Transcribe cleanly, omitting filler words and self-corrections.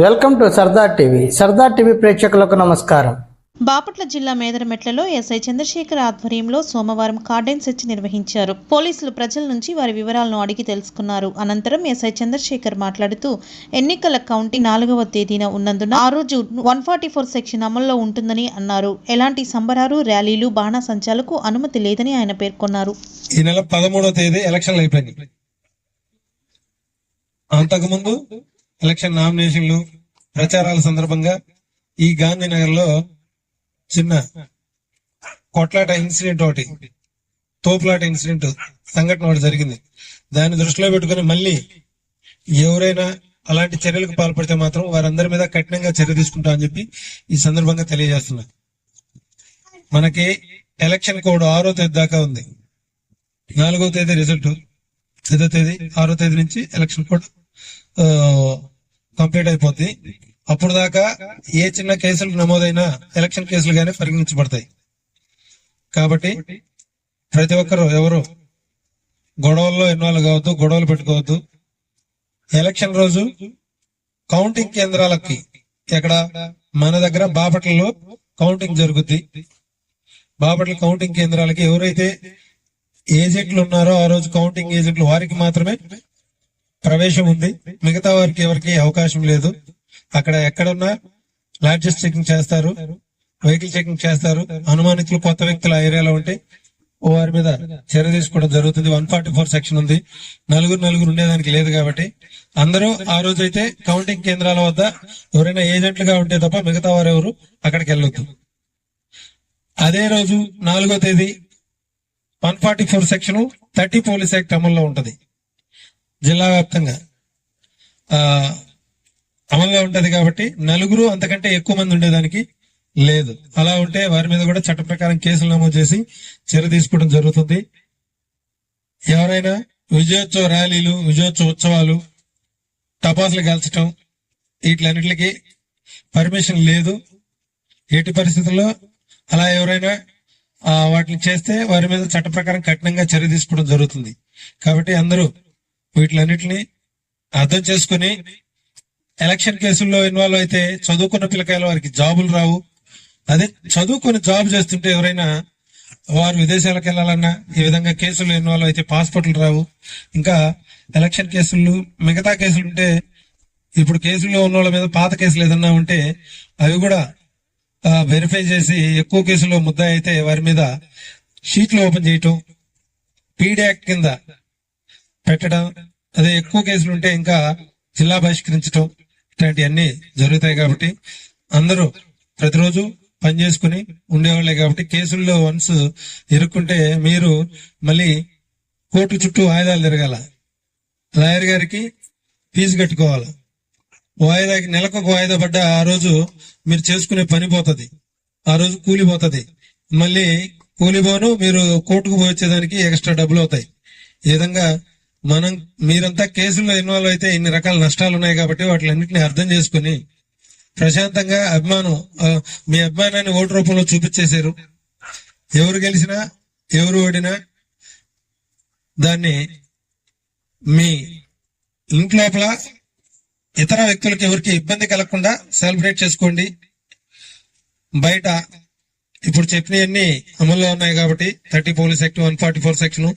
Welcome to Sardar TV. Sardar TV ప్రేక్షకులకు నమస్కారం. బాపట్ల జిల్లా మేదరమెట్లలో ఎస్ఐ చంద్రశేఖర్ ఆధ్వర్యంలో సోమవారం కార్డెన్ సెర్చ్ నిర్వహించారు. పోలీసులు ప్రజల నుంచి వారి వివరాలను అడిగి తెలుసుకున్నారు. అనంతరం ఎస్ఐ చంద్రశేఖర్ మాట్లాడుతూ ఎన్నికల కౌంటింగ్ 4వ తేదీన ఉన్నందున ఆ రోజు 144 సెక్షన్ అమల్లో ఉంటుందని అన్నారు. ఎలాంటి సంబరాలు, ర్యాలీలు, బాణాసంచాలకు అనుమతి లేదని ఆయన పేర్కొన్నారు. ఈ నెల 13వ తేదీ ఎలక్షన్లు అయిపోయింది. అంతకుముందు ఎలక్షన్ నామినేషన్లు, ప్రచారాల సందర్భంగా ఈ గాంధీనగర్ లో చిన్న కొట్లాట ఇన్సిడెంట్ ఒకటి, తోపులాట ఇన్సిడెంట్ సంఘటన ఒకటి జరిగింది. దాన్ని దృష్టిలో పెట్టుకుని మళ్ళీ ఎవరైనా అలాంటి చర్యలకు పాల్పడితే మాత్రం వారందరి మీద కఠినంగా చర్య తీసుకుంటామని చెప్పి ఈ సందర్భంగా తెలియజేస్తున్నా. మనకి ఎలక్షన్ కోడ్ 6వ తేదీ దాకా ఉంది. 4వ తేదీ రిజల్ట్, 5వ తేదీ 6వ తేదీ నుంచి ఎలక్షన్ కోడ్ కంప్లీట్ అయిపోద్ది. అప్పుడు దాకా ఏ చిన్న కేసులు నమోదైనా ఎలక్షన్ కేసులుగానే పరిగణించబడతాయి. కాబట్టి ప్రతి ఒక్కరు ఎవరు గొడవల్లో ఇన్వాల్వ్ కావద్దు, గొడవలు పెట్టుకోవద్దు. ఎలక్షన్ రోజు కౌంటింగ్ కేంద్రాలకి, ఎక్కడ మన దగ్గర బాపట్లలో కౌంటింగ్ జరుగుద్ది. బాపట్ల కౌంటింగ్ కేంద్రాలకి ఎవరైతే ఏజెంట్లు ఉన్నారో ఆ రోజు కౌంటింగ్ ఏజెంట్లు వారికి మాత్రమే ప్రవేశం ఉంది. మిగతా వారికి ఎవరికి అవకాశం లేదు. అక్కడ ఎక్కడున్నా లాడ్జెస్ చెకింగ్ చేస్తారు, వెహికల్ చెకింగ్ చేస్తారు. అనుమానితులు కొత్త వ్యక్తులు ఆ ఏరియాలో ఉంటే వారి మీద చర్య తీసుకోవడం జరుగుతుంది. 144 సెక్షన్ ఉంది. నలుగురు ఉండేదానికి లేదు. కాబట్టి అందరూ ఆ రోజు అయితే కౌంటింగ్ కేంద్రాల వద్ద ఎవరైనా ఏజెంట్లుగా ఉంటే తప్ప మిగతా వారు ఎవరు అక్కడికి వెళ్ళొద్దు. అదే రోజు 4వ తేదీ 144 సెక్షన్ 30 పోలీస్ యాక్ట్ అమల్లో ఉంటది. జిల్లా వ్యాప్తంగా అమల్లో ఉంటది. కాబట్టి నలుగురు అంతకంటే ఎక్కువ మంది ఉండేదానికి లేదు. అలా ఉంటే వారి మీద కూడా చట్ట ప్రకారం కేసులు నమోదు చేసి చర్య తీసుకోవడం జరుగుతుంది. ఎవరైనా విజయోత్సవ ర్యాలీలు, విజయోత్సవ ఉత్సవాలు, టపాసులు కాల్చడం, వీటిలన్నిటికి పర్మిషన్ లేదు. ఎట్టి పరిస్థితుల్లో అలా ఎవరైనా వాటిని చేస్తే వారి మీద చట్ట ప్రకారం కఠినంగా చర్య తీసుకోవడం జరుగుతుంది. కాబట్టి అందరూ వీటిలన్నిటిని అర్థం చేసుకుని ఎలక్షన్ కేసుల్లో ఇన్వాల్వ్ అయితే చదువుకున్న పిల్లకాయలు వారికి జాబులు రావు. అదే చదువుకుని జాబ్ చేస్తుంటే ఎవరైనా వారు విదేశాలకు వెళ్ళాలన్నా ఈ విధంగా కేసులు ఇన్వాల్వ్ అయితే పాస్పోర్ట్లు రావు. ఇంకా ఎలక్షన్ కేసులు, మిగతా కేసులు ఉంటే ఇప్పుడు కేసుల్లో ఉన్న వాళ్ళ మీద పాత కేసులు ఏదన్నా ఉంటే అవి కూడా వెరిఫై చేసి ఎక్కువ కేసుల్లో ముద్దాయి అయితే వారి మీద షీట్లు ఓపెన్ చేయటం, పీడీ యాక్ట్ కింద పెట్టడం. అదే ఎక్కువ కేసులు ఉంటే ఇంకా జిల్లా బహిష్కరించడం, ఇట్లాంటివన్నీ జరుగుతాయి. కాబట్టి అందరూ ప్రతిరోజు పని చేసుకుని ఉండేవాళ్లే. కాబట్టి కేసుల్లో వన్స్ ఇరుక్కుంటే మీరు మళ్ళీ కోర్టు చుట్టూ వాయిదాలు తిరగాల, లాయర్ గారికి ఫీజు కట్టుకోవాలి. వాయిదాకి నెలకు ఒక వాయిదా పడ్డా ఆ రోజు మీరు చేసుకునే పని పోతుంది, ఆ రోజు కూలిపోతుంది. మళ్ళీ కూలిపోను మీరు కోర్టుకు పోయేదానికి ఎక్స్ట్రా డబ్బులు అవుతాయి. ఈ విధంగా మీరంతా కేసుల్లో ఇన్వాల్వ్ అయితే ఇన్ని రకాల నష్టాలు ఉన్నాయి. కాబట్టి వాటిలన్నింటినీ అర్థం చేసుకుని ప్రశాంతంగా మీ అభిమానాన్ని ఓటు రూపంలో చూపించేశారు. ఎవరు గెలిచినా ఎవరు ఓడినా దాన్ని మీ ఇంట్లోపల ఇతర వ్యక్తులకు ఎవరికి ఇబ్బంది కలగకుండా సెలబ్రేట్ చేసుకోండి. బయట ఇప్పుడు చెప్పినవన్నీ అమల్లో ఉన్నాయి. కాబట్టి 30 పోలీస్ యాక్ట్, 144 సెక్షన్